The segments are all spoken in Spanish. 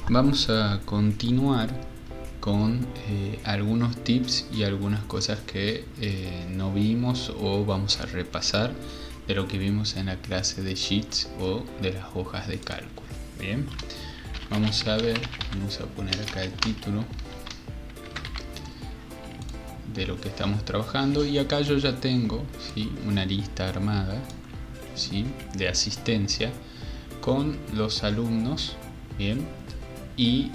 Vamos a continuar con algunos tips y algunas cosas que no vimos o vamos a repasar de lo que vimos en la clase de Sheets o de las hojas de cálculo. Bien, vamos a ver, vamos a poner acá el título de lo que estamos trabajando y acá yo ya tengo, ¿sí?, una lista armada, ¿sí?, de asistencia con los alumnos, bien, y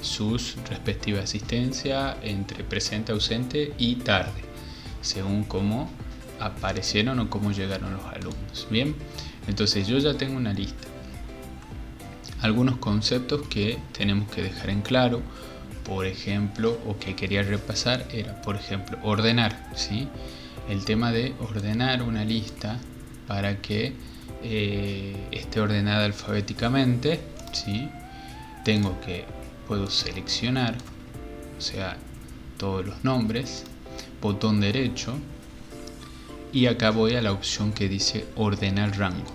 sus respectivas asistencias entre presente, ausente y tarde, según cómo aparecieron o cómo llegaron los alumnos. Bien, entonces yo ya tengo una lista. Algunos conceptos que tenemos que dejar en claro, por ejemplo, o que quería repasar era, por ejemplo, ordenar, ¿sí? El tema de ordenar una lista para que esté ordenada alfabéticamente, ¿sí? Puedo seleccionar, o sea, todos los nombres, botón derecho, y acá voy a la opción que dice ordenar rango.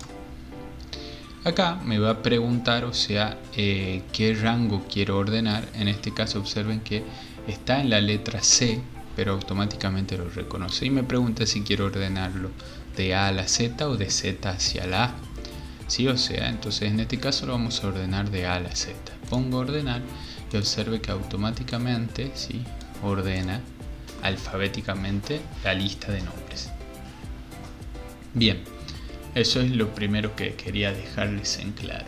Acá me va a preguntar, o sea, qué rango quiero ordenar. En este caso observen que está en la letra C, pero automáticamente lo reconoce y me pregunta si quiero ordenarlo de A a la Z o de Z hacia la A. ¿Sí? O sea, entonces en este caso lo vamos a ordenar de A a la Z. Pongo ordenar y observe que automáticamente, ¿sí?, ordena alfabéticamente la lista de nombres. Bien, eso es lo primero que quería dejarles en claro.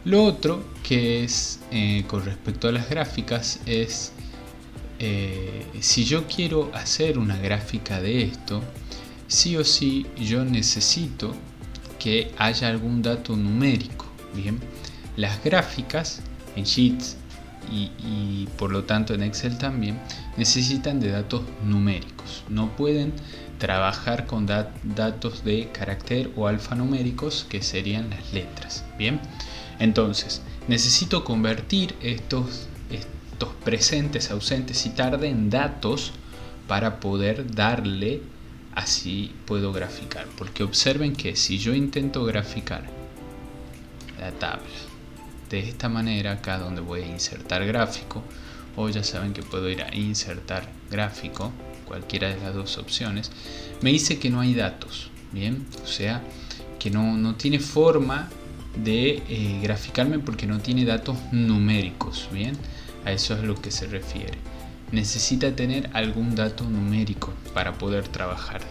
Lo otro que es con respecto a las gráficas es si yo quiero hacer una gráfica de esto, sí o sí yo necesito que haya algún dato numérico. Bien, las gráficas en Sheets y por lo tanto en Excel también necesitan de datos numéricos. No pueden trabajar con datos de carácter o alfanuméricos, que serían las letras. Bien, entonces necesito convertir estos presentes, ausentes y tarde en datos para poder darle, así puedo graficar, porque observen que si yo intento graficar la tabla de esta manera, acá donde voy a insertar gráfico, o ya saben que puedo ir a insertar gráfico, cualquiera de las dos opciones, me dice que no hay datos. Bien, o sea que no tiene forma de graficarme porque no tiene datos numéricos. Bien, a eso es a lo que se refiere. Necesita tener algún dato numérico para poder trabajar.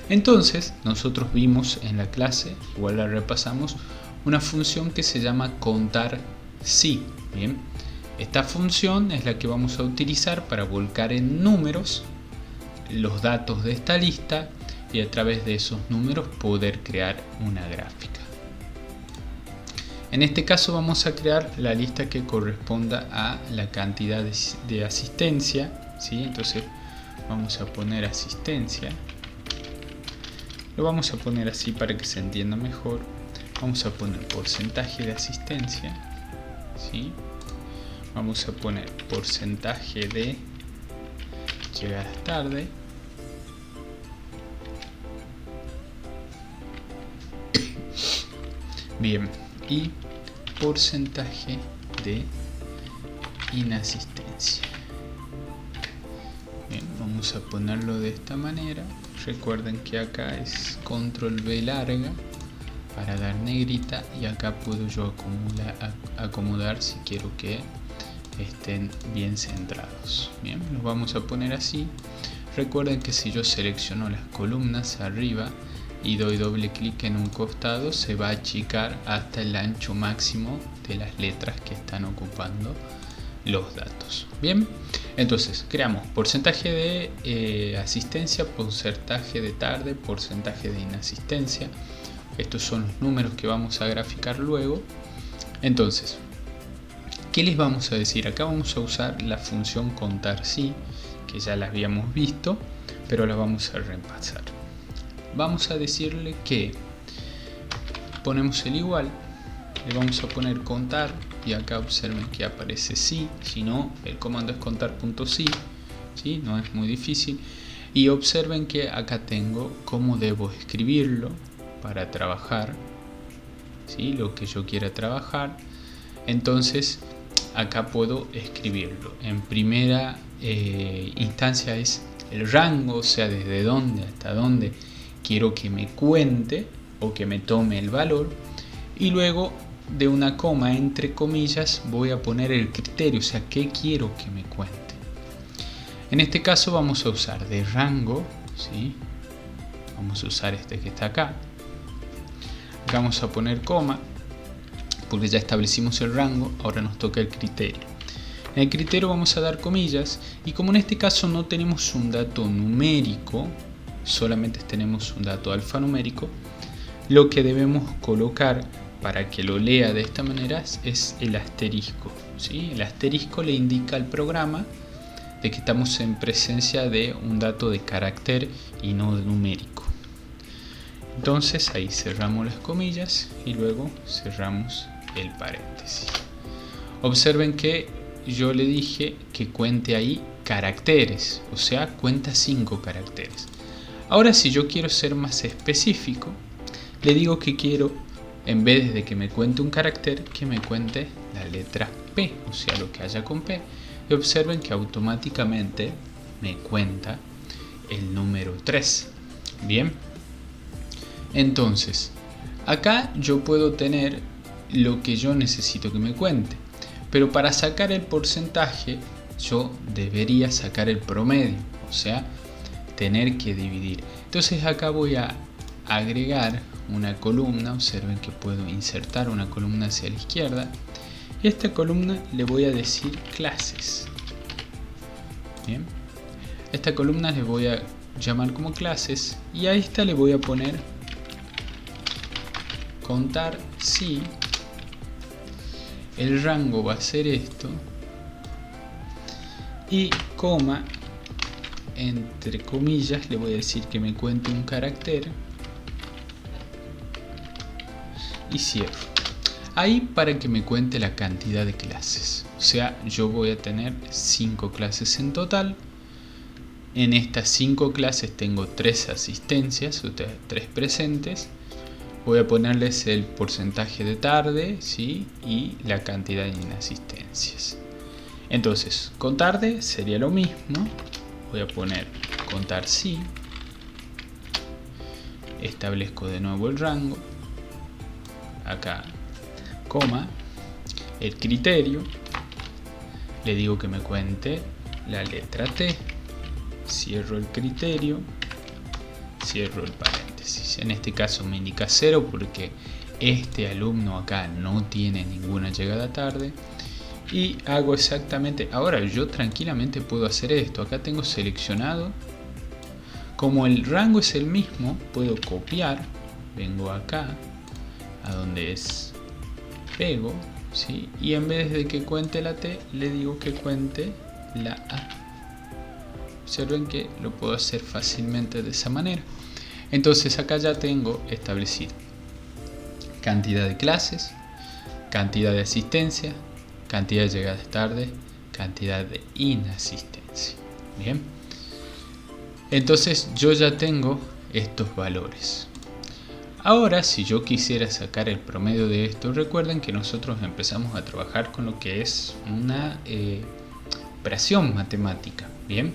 Entonces nosotros vimos en la clase, igual la repasamos, una función que se llama contar sí. Bien, esta función es la que vamos a utilizar para volcar en números los datos de esta lista y a través de esos números poder crear una gráfica. En este caso vamos a crear la lista que corresponda a la cantidad de asistencia, ¿sí? Entonces vamos a poner asistencia. Lo vamos a poner así para que se entienda mejor. Vamos a poner porcentaje de asistencia, ¿sí? Vamos a poner porcentaje de llegadas tarde. Bien, y porcentaje de inasistencia. Bien, vamos a ponerlo de esta manera. Recuerden que acá es control V larga para dar negrita y acá puedo yo acomodar si quiero que estén bien centrados. Bien, los vamos a poner así. Recuerden que si yo selecciono las columnas arriba y doy doble clic en un costado, se va a achicar hasta el ancho máximo de las letras que están ocupando los datos. Bien, entonces creamos porcentaje de asistencia, porcentaje de tarde, porcentaje de inasistencia. Estos son los números que vamos a graficar luego. Entonces, ¿qué les vamos a decir? Acá vamos a usar la función contar sí, que ya la habíamos visto, pero la vamos a repasar. Vamos a decirle que ponemos el igual, le vamos a poner contar y acá observen que aparece sí, si no el comando es contar.sí, ¿sí? No es muy difícil. Y observen que acá tengo cómo debo escribirlo para trabajar, ¿sí?, lo que yo quiera trabajar. Entonces acá puedo escribirlo. En primera instancia es el rango, o sea, desde dónde hasta dónde quiero que me cuente o que me tome el valor. Y luego de una coma entre comillas voy a poner el criterio, o sea, qué quiero que me cuente. En este caso vamos a usar de rango, ¿sí? Vamos a usar este que está acá. Vamos a poner coma, porque ya establecimos el rango, ahora nos toca el criterio. En el criterio vamos a dar comillas, y como en este caso no tenemos un dato numérico, solamente tenemos un dato alfanumérico, lo que debemos colocar para que lo lea de esta manera es el asterisco, ¿sí? El asterisco le indica al programa de que estamos en presencia de un dato de carácter y no de numérico. Entonces ahí cerramos las comillas y luego cerramos el paréntesis. Observen que yo le dije que cuente ahí caracteres, o sea, cuenta 5 caracteres. Ahora, si yo quiero ser más específico, le digo que quiero, en vez de que me cuente un carácter, que me cuente la letra P, o sea, lo que haya con P. Y observen que automáticamente me cuenta el número 3. Bien. Entonces, acá yo puedo tener lo que yo necesito que me cuente. Pero para sacar el porcentaje, yo debería sacar el promedio. O sea, tener que dividir. Entonces acá voy a agregar una columna. Observen que puedo insertar una columna hacia la izquierda. Y a esta columna le voy a decir clases. Bien. Esta columna le voy a llamar como clases. Y a esta le voy a poner contar si. El rango va a ser esto. Y coma, entre comillas, le voy a decir que me cuente un carácter. Y cierro. Ahí para que me cuente la cantidad de clases. O sea, yo voy a tener 5 clases en total. En estas 5 clases tengo 3 asistencias, o sea, 3 presentes. Voy a ponerles el porcentaje de tarde, ¿sí? Y la cantidad de inasistencias. Entonces, con tarde sería lo mismo. Voy a poner contar si. Establezco de nuevo el rango. Acá, coma, el criterio, le digo que me cuente la letra T, cierro el criterio, cierro el paréntesis. En este caso me indica 0 porque este alumno acá no tiene ninguna llegada tarde. Y hago exactamente, ahora yo tranquilamente puedo hacer esto. Acá tengo seleccionado, como el rango es el mismo, puedo copiar, vengo acá a donde es pego, ¿sí? Y en vez de que cuente la T, le digo que cuente la A. Observen que lo puedo hacer fácilmente de esa manera. Entonces acá ya tengo establecido cantidad de clases, cantidad de asistencia, cantidad de llegadas tarde, cantidad de inasistencia. Bien. Entonces yo ya tengo estos valores. Ahora, si yo quisiera sacar el promedio de esto, recuerden que nosotros empezamos a trabajar con lo que es una operación matemática. Bien.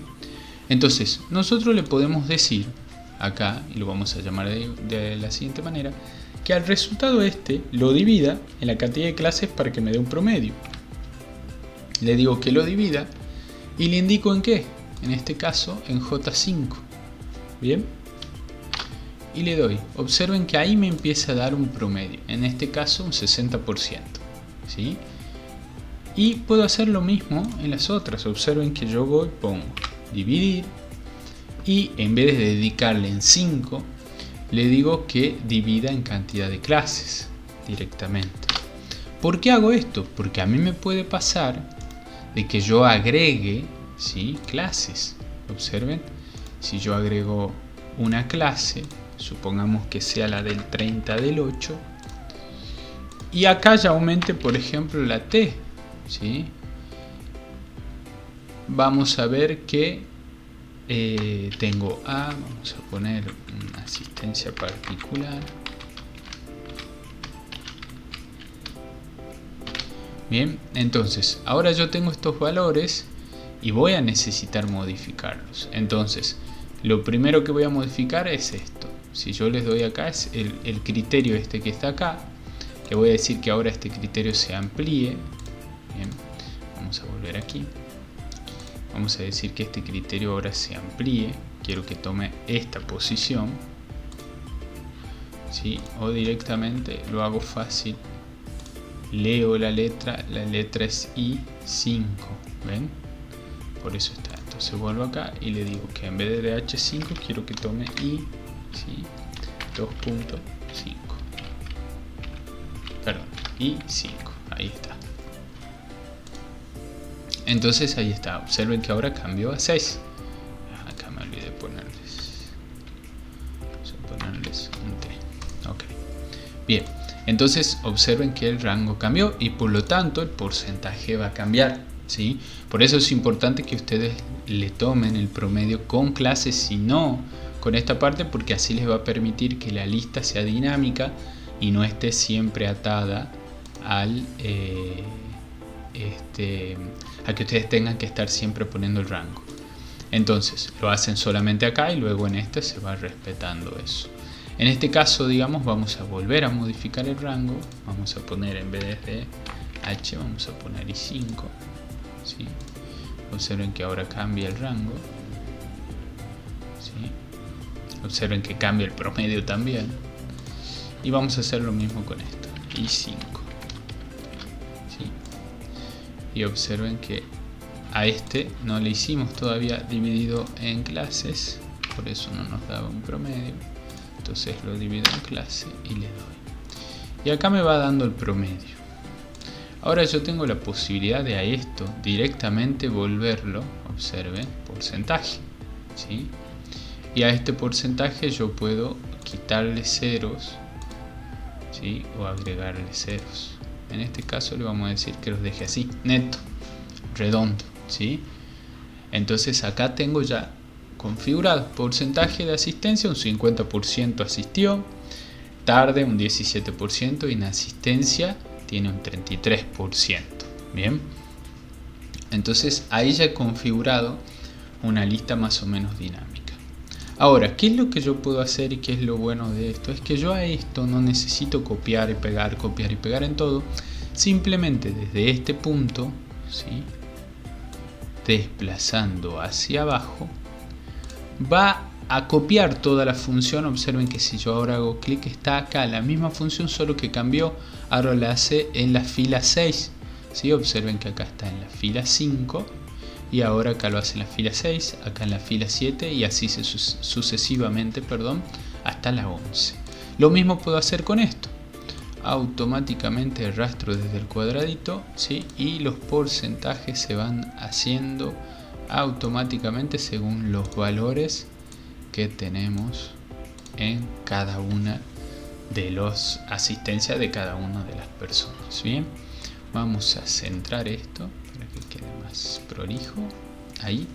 Entonces, nosotros le podemos decir acá, y lo vamos a llamar de la siguiente manera, que al resultado este lo divida en la cantidad de clases para que me dé un promedio. Le digo que lo divida y le indico en qué. En este caso en J5. Bien. Y le doy. Observen que ahí me empieza a dar un promedio. En este caso un 60%. ¿Sí? Y puedo hacer lo mismo en las otras. Observen que yo voy, pongo dividir. Y en vez de dedicarle en 5, le digo que divida en cantidad de clases directamente. ¿Por qué hago esto? Porque a mí me puede pasar de que yo agregue, ¿sí?, clases. Observen, si yo agrego una clase, supongamos que sea la del 30 del 8, y acá ya aumente, por ejemplo, la T, ¿sí? Vamos a ver que tengo A, vamos a poner una asistencia particular. Bien, entonces ahora yo tengo estos valores y voy a necesitar modificarlos. Entonces lo primero que voy a modificar es esto. Si yo les doy acá, es el criterio este que está acá. Le voy a decir que ahora este criterio se amplíe. Bien, vamos a volver aquí. Vamos a decir que este criterio ahora se amplíe. Quiero que tome esta posición, ¿sí? O directamente lo hago fácil. Leo la letra es I5, ¿ven? Por eso está. Entonces vuelvo acá y le digo que en vez de H5 quiero que tome I, ¿sí? 2.5. Perdón, I5. Ahí está. Entonces ahí está. Observen que ahora cambió a 6. Acá me olvidé ponerles. Vamos a ponerles un T. Ok. Bien. Entonces observen que el rango cambió y por lo tanto el porcentaje va a cambiar, ¿sí? Por eso es importante que ustedes le tomen el promedio con clases y no con esta parte, porque así les va a permitir que la lista sea dinámica y no esté siempre atada a que ustedes tengan que estar siempre poniendo el rango. Entonces lo hacen solamente acá y luego en este se va respetando eso. En este caso, digamos, vamos a volver a modificar el rango. Vamos a poner, en vez de H, vamos a poner I5, ¿sí? Observen que ahora cambia el rango, ¿sí? Observen que cambia el promedio también. Y vamos a hacer lo mismo con esto, I5, ¿sí? Y observen que a este no le hicimos todavía dividido en clases, por eso no nos daba un promedio. Entonces lo divido en clase y le doy. Y acá me va dando el promedio. Ahora yo tengo la posibilidad de a esto directamente volverlo, observen, porcentaje, ¿sí? Y a este porcentaje yo puedo quitarle ceros, ¿sí? O agregarle ceros. En este caso le vamos a decir que los deje así, neto, redondo, ¿sí? Entonces acá tengo ya configurado porcentaje de asistencia, un 50% asistió, tarde un 17% y inasistencia tiene un 33%. Bien, entonces ahí ya he configurado una lista más o menos dinámica. Ahora, ¿qué es lo que yo puedo hacer y qué es lo bueno de esto? Es que yo a esto no necesito copiar y pegar en todo. Simplemente desde este punto, ¿sí? Desplazando hacia abajo, va a copiar toda la función. Observen que si yo ahora hago clic, está acá la misma función, solo que cambió. Ahora la hace en la fila 6, ¿sí? Observen que acá está en la fila 5 y ahora acá lo hace en la fila 6, acá en la fila 7 y así sucesivamente, perdón, hasta la 11. Lo mismo puedo hacer con esto. Automáticamente rastro desde el cuadradito, ¿sí? Y los porcentajes se van haciendo automáticamente según los valores que tenemos en cada una de las asistencias de cada una de las personas. Bien, vamos a centrar esto para que quede más prolijo ahí,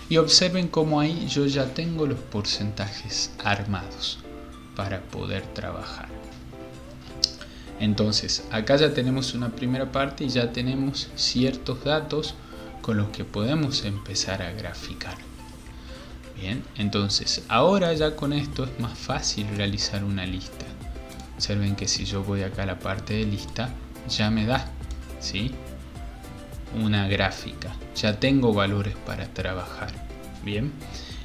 y observen cómo ahí yo ya tengo los porcentajes armados para poder trabajar. Entonces acá ya tenemos una primera parte y ya tenemos ciertos datos con los que podemos empezar a graficar. Bien, entonces ahora ya con esto es más fácil realizar una lista. Observen que si yo voy acá a la parte de lista, ya me da, ¿sí? Una gráfica. Ya tengo valores para trabajar. Bien,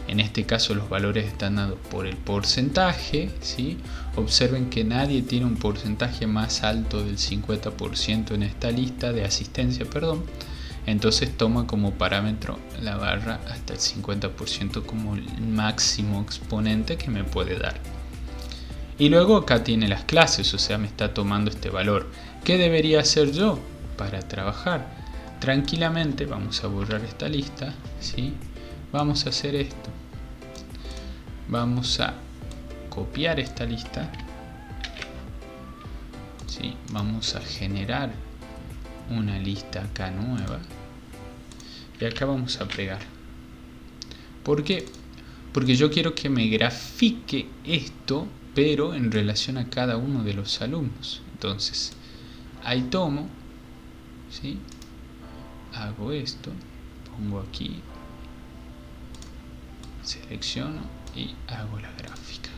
en este caso los valores están dados por el porcentaje, ¿sí? Observen que nadie tiene un porcentaje más alto del 50% en esta lista de asistencia, perdón. Entonces toma como parámetro la barra hasta el 50% como el máximo exponente que me puede dar. Y luego acá tiene las clases, o sea, me está tomando este valor. ¿Qué debería hacer yo para trabajar? Tranquilamente vamos a borrar esta lista, ¿sí? Vamos a hacer esto. Vamos a copiar esta lista, ¿sí? Vamos a generar una lista acá nueva y acá vamos a pegar. ¿Por qué? Porque yo quiero que me grafique esto, pero en relación a cada uno de los alumnos. Entonces ahí tomo, ¿sí? Hago esto, pongo aquí, selecciono y hago la gráfica.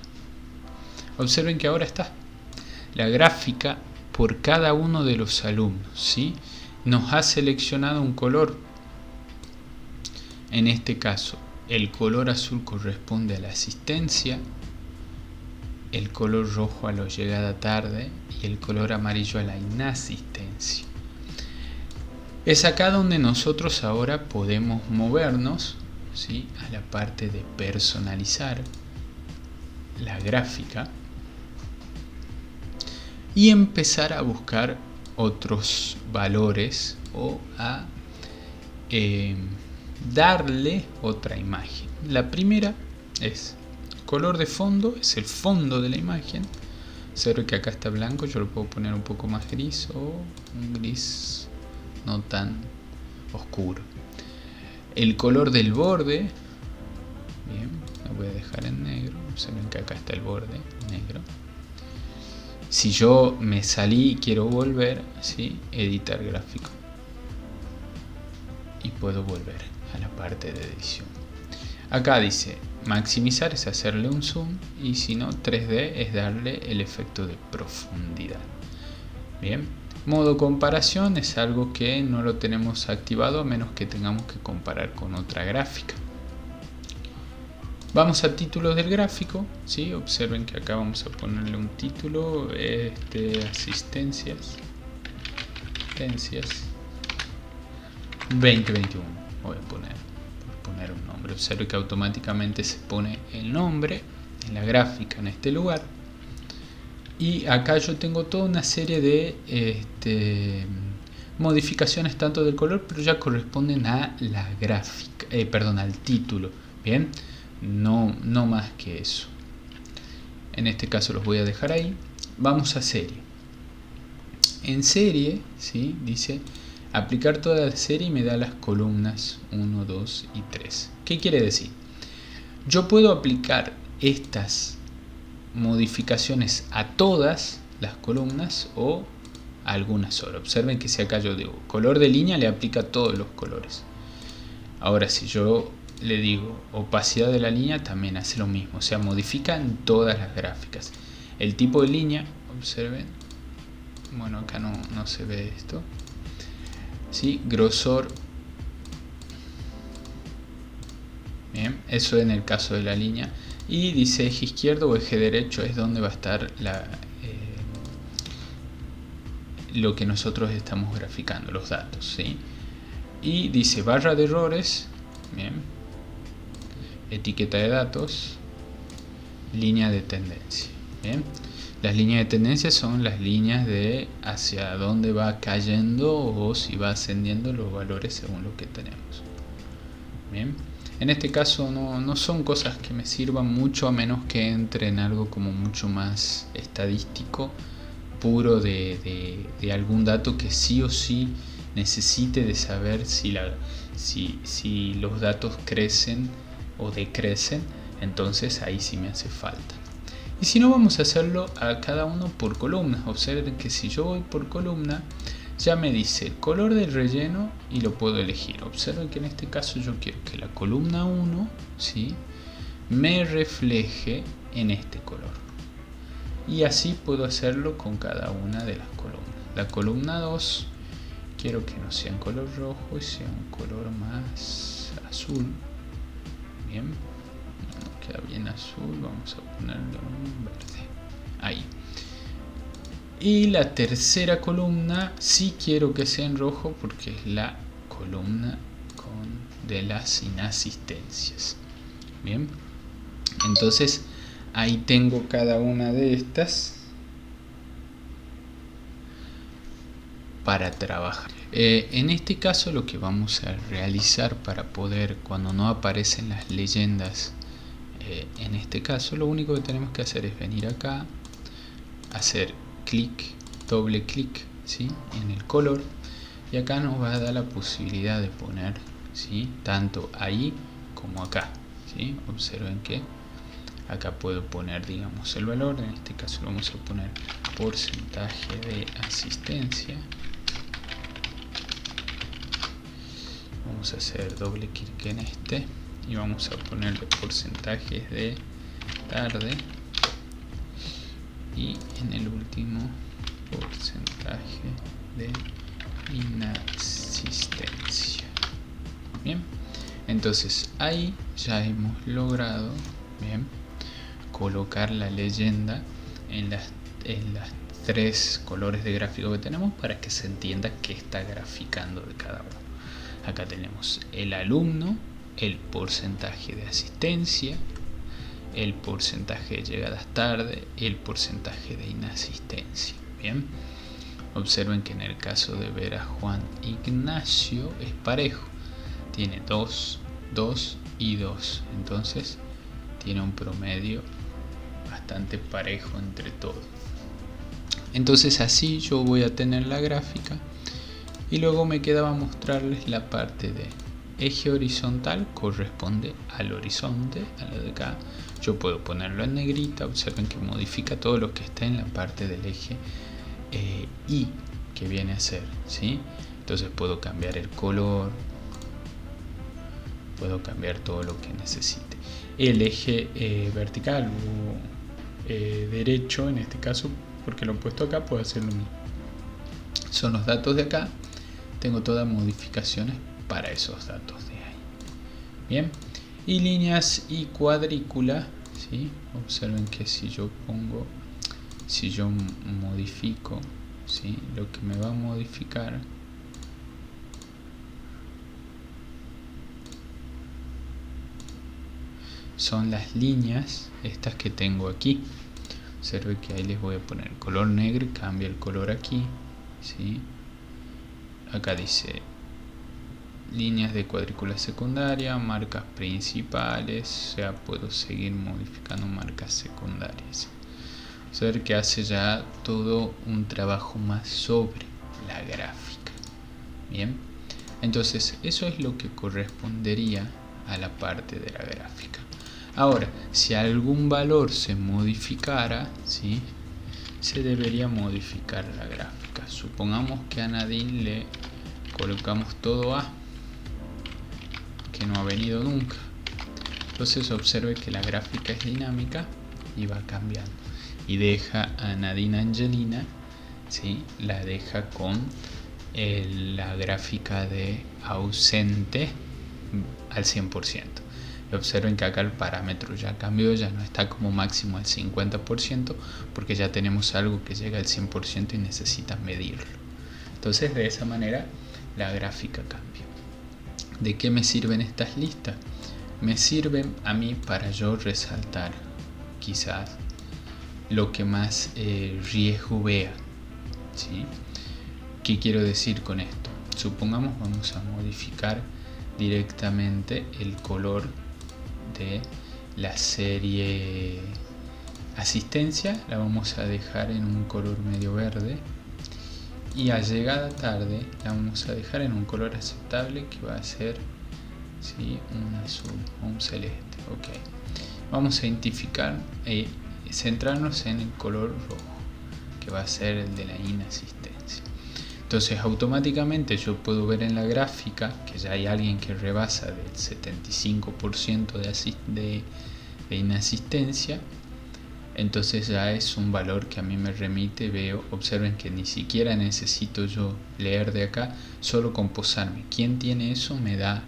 Observen que ahora está la gráfica por cada uno de los alumnos, ¿sí? Nos ha seleccionado un color. En este caso, el color azul corresponde a la asistencia, el color rojo a la llegada tarde y el color amarillo a la inasistencia. Es acá donde nosotros ahora podemos movernos, ¿sí? A la parte de personalizar la gráfica y empezar a buscar otros valores o a darle otra imagen. La primera es color de fondo, es el fondo de la imagen. Observe que acá está blanco, yo lo puedo poner un poco más gris o un gris no tan oscuro. El color del borde, bien, lo voy a dejar en negro. Observen que acá está el borde negro. Si yo me salí y quiero volver, ¿sí? Editar gráfico y puedo volver a la parte de edición. Acá dice maximizar, es hacerle un zoom, y si no 3D es darle el efecto de profundidad. Bien, modo comparación es algo que no lo tenemos activado a menos que tengamos que comparar con otra gráfica. Vamos a títulos del gráfico, ¿sí? Observen que acá vamos a ponerle un título, asistencias 2021. Voy a poner, por poner un nombre. Observe que automáticamente se pone el nombre en la gráfica en este lugar. Y acá yo tengo toda una serie de modificaciones tanto del color, pero ya corresponden a la gráfica, al título. Bien, no más que eso. En este caso los voy a dejar ahí. Vamos a serie. En serie, ¿sí? Dice aplicar toda la serie y me da las columnas 1, 2 y 3. ¿Qué quiere decir? Yo puedo aplicar estas modificaciones a todas las columnas o a algunas solo. Observen que si acá yo digo color de línea, le aplica a todos los colores. Ahora si yo le digo opacidad de la línea, también hace lo mismo, o sea, modifica en todas las gráficas. El tipo de línea, observen, bueno, acá no se ve esto, ¿sí? Grosor, bien, eso en el caso de la línea. Y dice eje izquierdo o eje derecho es donde va a estar lo que nosotros estamos graficando, los datos, ¿sí? Y dice barra de errores, bien, etiqueta de datos, línea de tendencia, bien. Las líneas de tendencia son las líneas de hacia dónde va cayendo o si va ascendiendo los valores según lo que tenemos, bien. En este caso no son cosas que me sirvan mucho, a menos que entre en algo como mucho más estadístico, puro de algún dato que sí o sí necesite de saber si los datos crecen o decrecen. Entonces ahí sí me hace falta. Y si no, vamos a hacerlo a cada uno por columnas. Observen que si yo voy por columna, ya me dice color del relleno y lo puedo elegir. Observen que en este caso yo quiero que la columna 1, ¿sí?, me refleje en este color. Y así puedo hacerlo con cada una de las columnas. La columna 2 quiero que no sea en color rojo y sea un color más azul. Bien, no queda bien azul, vamos a ponerlo en verde. Ahí. Y la tercera columna sí quiero que sea en rojo porque es la columna de las inasistencias. Bien, entonces ahí tengo cada una de estas para trabajar. En este caso lo que vamos a realizar para poder, cuando no aparecen las leyendas, en este caso lo único que tenemos que hacer es venir acá, hacer clic, doble clic, ¿sí?, en el color, y acá nos va a dar la posibilidad de poner, ¿sí?, tanto ahí como acá, ¿sí? Observen que acá puedo poner, digamos, el valor. En este caso lo vamos a poner porcentaje de asistencia, vamos a hacer doble clic en este y vamos a ponerle porcentajes de tarde, y en el último porcentaje de inasistencia. Bien, entonces ahí ya hemos logrado, bien, colocar la leyenda en las tres colores de gráfico que tenemos para que se entienda qué está graficando de cada uno. Acá tenemos el alumno, el porcentaje de asistencia, el porcentaje de llegadas tarde y el porcentaje de inasistencia. Bien, observen que en el caso de ver a Juan Ignacio es parejo, tiene 2, 2 y 2, entonces tiene un promedio bastante parejo entre todos. Entonces así yo voy a tener la gráfica, y luego me quedaba mostrarles la parte de eje horizontal, corresponde al horizonte, a lo de acá. Yo puedo ponerlo en negrita, observen que modifica todo lo que está en la parte del eje Y, que viene a ser, ¿sí? Entonces puedo cambiar el color, puedo cambiar todo lo que necesite. El eje vertical o derecho, en este caso, porque lo he puesto acá, puedo hacer lo mismo. Son los datos de acá, tengo todas modificaciones para esos datos de ahí. Bien, y líneas y cuadrícula, ¿sí? Observen que si yo modifico, ¿sí? Lo que me va a modificar son las líneas estas que tengo aquí. Observen que ahí les voy a poner color negro y cambia el color aquí, ¿sí? Acá dice líneas de cuadrícula secundaria, marcas principales, o sea, puedo seguir modificando marcas secundarias. Observen que hace ya todo un trabajo más sobre la gráfica. Bien, entonces eso es lo que correspondería a la parte de la gráfica. Ahora, si algún valor se modificara, ¿sí?, se debería modificar la gráfica. Supongamos que a Nadine le colocamos todo A, que no ha venido nunca. Entonces observe que la gráfica es dinámica y va cambiando. Y deja a Nadine Angelina, ¿sí?, la deja con la gráfica de ausente al 100%. Y observen que acá el parámetro ya cambió, ya no está como máximo al 50%, porque ya tenemos algo que llega al 100% y necesita medirlo. Entonces de esa manera la gráfica cambia. ¿De qué me sirven estas listas? Me sirven a mí para yo resaltar quizás lo que más riesgo vea, ¿sí? ¿Qué quiero decir con esto? Supongamos vamos a modificar directamente el color de la serie asistencia, la vamos a dejar en un color medio verde, y a llegada tarde la vamos a dejar en un color aceptable que va a ser, ¿sí?, un azul o un celeste. Ok, vamos a identificar centrarnos en el color rojo, que va a ser el de la inasistencia. Entonces automáticamente yo puedo ver en la gráfica que ya hay alguien que rebasa del 75% de inasistencia. Entonces ya es un valor que a mí me remite, veo, observen que ni siquiera necesito yo leer de acá, solo con posarme quién tiene eso me da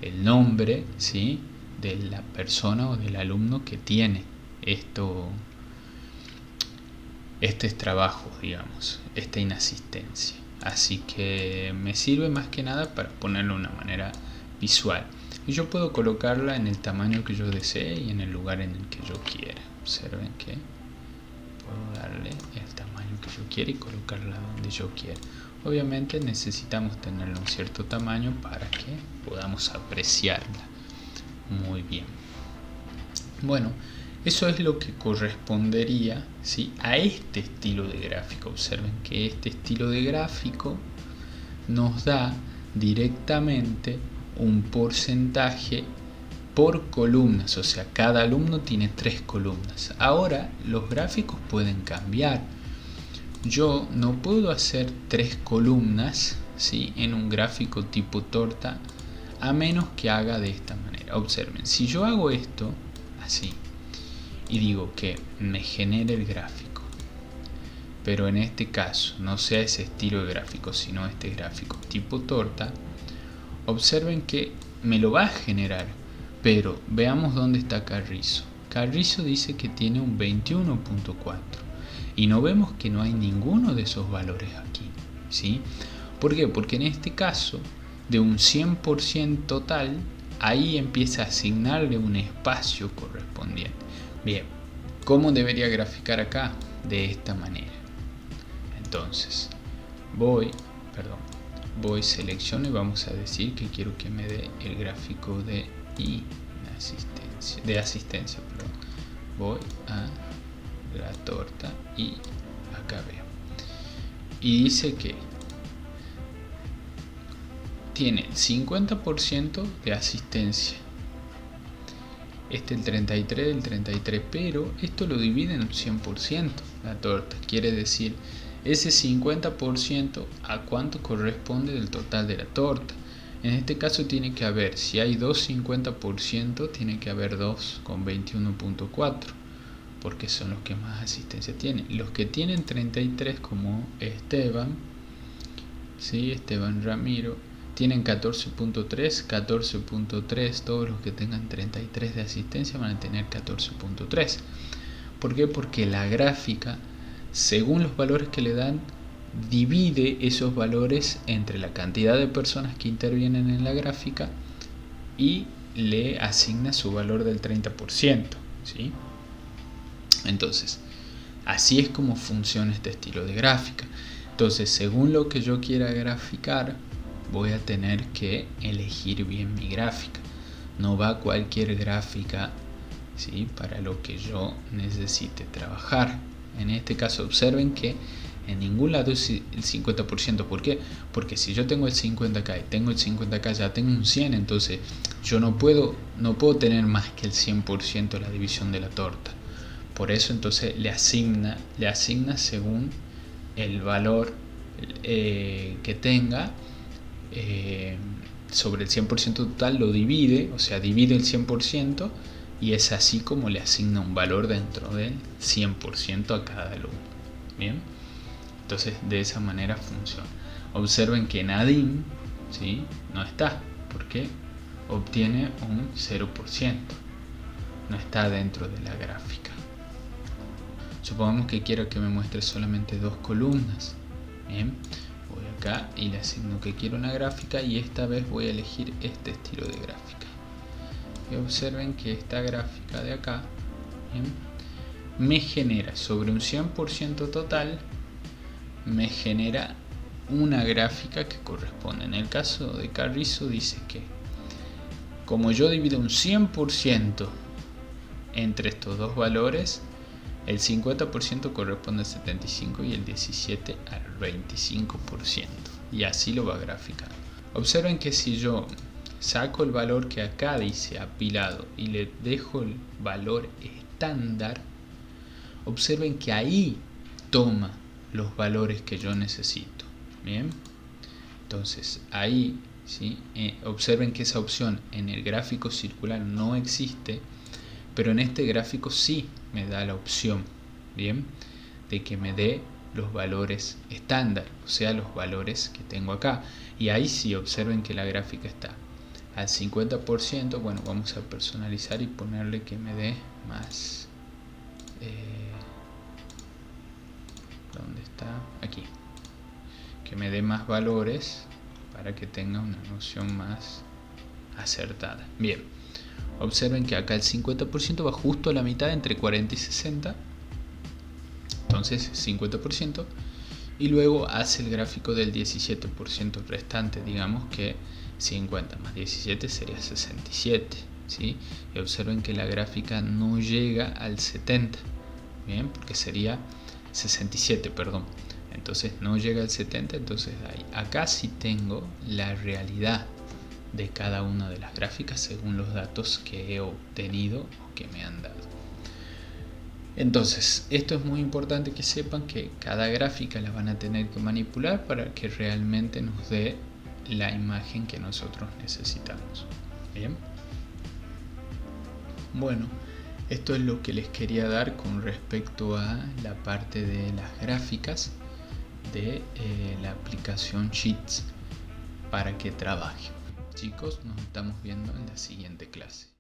el nombre, ¿sí?, de la persona o del alumno que tiene estos trabajos, digamos, esta inasistencia. Así que me sirve más que nada para ponerlo de una manera visual. Y yo puedo colocarla en el tamaño que yo desee y en el lugar en el que yo quiera. Observen que puedo darle el tamaño que yo quiera y colocarla donde yo quiera. Obviamente necesitamos tenerla un cierto tamaño para que podamos apreciarla muy bien. Bueno, eso es lo que correspondería, ¿sí?, a este estilo de gráfico. Observen que este estilo de gráfico nos da directamente un porcentaje por columnas, o sea, cada alumno tiene 3 columnas. Ahora los gráficos pueden cambiar. Yo no puedo hacer 3 columnas, ¿sí?, en un gráfico tipo torta a menos que haga de esta manera. Observen, si yo hago esto así y digo que me genere el gráfico, pero en este caso no sea ese estilo de gráfico, sino este gráfico tipo torta, observen que me lo va a generar, pero veamos dónde está Carrizo. Carrizo dice que tiene un 21.4 y no vemos que no hay ninguno de esos valores aquí, ¿sí? ¿Por qué? Porque en este caso, de un 100% total, ahí empieza a asignarle un espacio correspondiente. Bien, ¿cómo debería graficar acá? De esta manera. Entonces, selecciono y vamos a decir que quiero que me dé el gráfico de asistencia. Voy a la torta y acá veo. Y dice que tiene el 50% de asistencia. Este el 33, pero esto lo divide en un 100% la torta. Quiere decir, ese 50% a cuánto corresponde del total de la torta. En este caso tiene que haber, si hay dos 50%, tiene que haber dos con 21.4, porque son los que más asistencia tienen. Los que tienen 33, como Esteban, ¿sí? Esteban Ramiro, tienen 14.3, todos los que tengan 33 de asistencia van a tener 14.3. ¿Por qué? Porque la gráfica, según los valores que le dan, divide esos valores entre la cantidad de personas que intervienen en la gráfica y le asigna su valor del 30%, ¿sí? Entonces, así es como funciona este estilo de gráfica. Entonces, según lo que yo quiera graficar, voy a tener que elegir bien mi gráfica. No va cualquier gráfica, ¿sí?, para lo que yo necesite trabajar. En este caso, observen que en ningún lado es el 50%. ¿Por qué? Porque si yo tengo el 50 acá y tengo el 50 acá, ya tengo un 100, entonces yo no puedo tener más que el 100% de la división de la torta. Por eso entonces le asigna según el valor que tenga sobre el 100% total, lo divide, o sea, divide el 100%, y es así como le asigna un valor dentro del 100% a cada alumno. Bien, entonces de esa manera funciona. Observen que Nadim, ¿sí?, no está, porque obtiene un 0%, no está dentro de la gráfica. Supongamos que quiero que me muestre solamente dos columnas. Bien, voy acá y le asigno que quiero una gráfica, y esta vez voy a elegir este estilo de gráfica. Y observen que esta gráfica de acá, ¿bien?, me genera sobre un 100% total, me genera una gráfica que corresponde. En el caso de Carrizo dice que como yo divido un 100% entre estos dos valores, el 50% corresponde al 75% y el 17% al 25%. Y así lo va a graficar. Observen que si yo saco el valor que acá dice apilado y le dejo el valor estándar, observen que ahí toma los valores que yo necesito. Bien, entonces ahí, ¿sí?, observen que esa opción en el gráfico circular no existe, pero en este gráfico sí me da la opción, bien, de que me dé los valores estándar, o sea, los valores que tengo acá. Y ahí sí, observen que la gráfica está al 50%. Bueno, vamos a personalizar y ponerle que me dé más. ¿Dónde está? Aquí. Que me dé más valores para que tenga una noción más acertada. Bien, observen que acá el 50% va justo a la mitad, entre 40 y 60. Entonces 50%. Y luego hace el gráfico del 17% restante. Digamos que 50 más 17 sería 67, ¿sí? Y observen que la gráfica no llega al 70. Bien, porque sería 67, perdón. Entonces no llega al 70, entonces ahí. Acá sí tengo la realidad de cada una de las gráficas según los datos que he obtenido o que me han dado. Entonces, esto es muy importante que sepan que cada gráfica la van a tener que manipular para que realmente nos dé la imagen que nosotros necesitamos. Bien. Bueno, esto es lo que les quería dar con respecto a la parte de las gráficas de la aplicación Sheets para que trabaje. Chicos, nos estamos viendo en la siguiente clase.